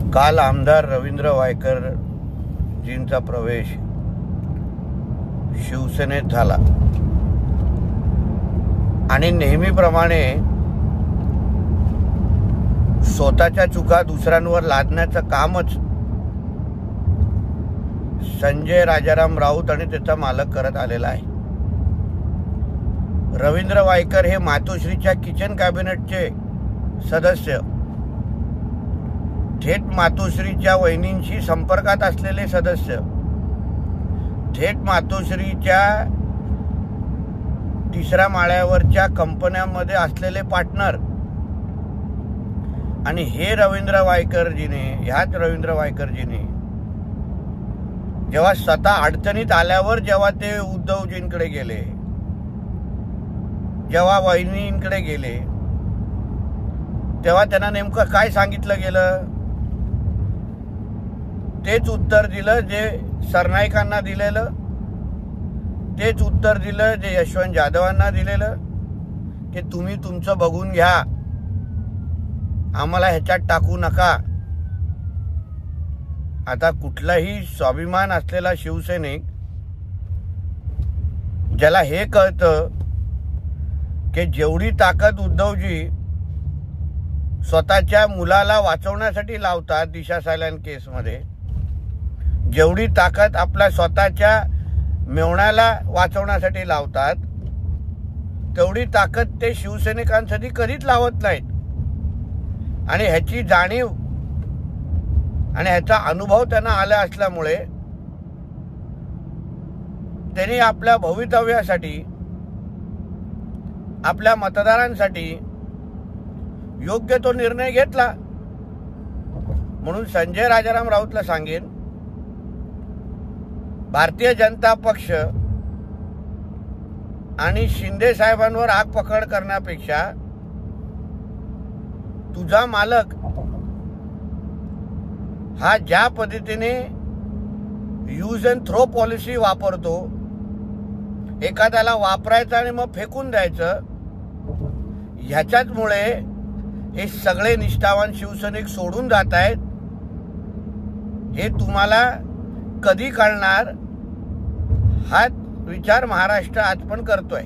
काल आमदार रवींद्र वायकर जींचा प्रवेश शिवसेनेत झाला आणि नेहमीप्रमाणे स्वतःच्या चुका दुसऱ्यांवर लादण्याचं कामच संजय राजाराम राऊत आणि त्याचा मालक करत आलेला आहे. रवींद्र वायकर हे मातोश्रीच्या किचन कॅबिनेटचे सदस्य, थेट मातोश्रीच्या वहिनींशी संपर्कात असलेले सदस्य, थेट मातोश्रीच्या तिसऱ्या माळ्यावरच्या कंपन्यांमध्ये असलेले पार्टनर. आणि ह्याच रवींद्र वायकरजीने जेव्हा स्वतः अडचणीत आल्यावर जेव्हा ते उद्धवजींकडे गेले, जेव्हा वहिनींकडे गेले, तेव्हा त्यांना नेमकं काय सांगितलं गेलं? तेच उत्तर दिलं जे सरनाईकांना दिलेलं, तेच उत्तर दिलं जे यशवंत जाधवांना दिलेलं, की तुम्ही तुमचं बघून घ्या, आम्हाला ह्याच्यात टाकू नका. आता कुठलाही स्वाभिमान असलेला शिवसैनिक ज्याला हे कळतं की जेवढी ताकद उद्धवजी स्वतःच्या मुलाला वाचवण्यासाठी लावतात दिशा सायलेंट केसमध्ये, जेवढी ताकद आपल्या स्वतःच्या मेवण्याला वाचवण्यासाठी लावतात, तेवढी ताकद ते शिवसैनिकांसाठी कधीच लावत नाहीत. आणि ह्याची जाणीव आणि ह्याचा अनुभव त्यांना आला असल्यामुळे त्यांनी आपल्या भवितव्यासाठी, आपल्या मतदारांसाठी योग्य तो निर्णय घेतला. म्हणून संजय राजाराम राऊतला सांगेन, भारतीय जनता पक्ष आणि शिंदे साहेबांवर आग पकड करण्यापेक्षा तुझा मालक हा ज्या पद्धतीने यूज अँड थ्रो पॉलिसी वापरतो, एखाद्याला वापरायचं आणि मग फेकून द्यायचं, ह्याच्याचमुळे हे सगळे निष्ठावान शिवसैनिक सोडून जात आहेत. हे तुम्हाला कधी कळणार? हा विचार महाराष्ट्र आज पण करतोय.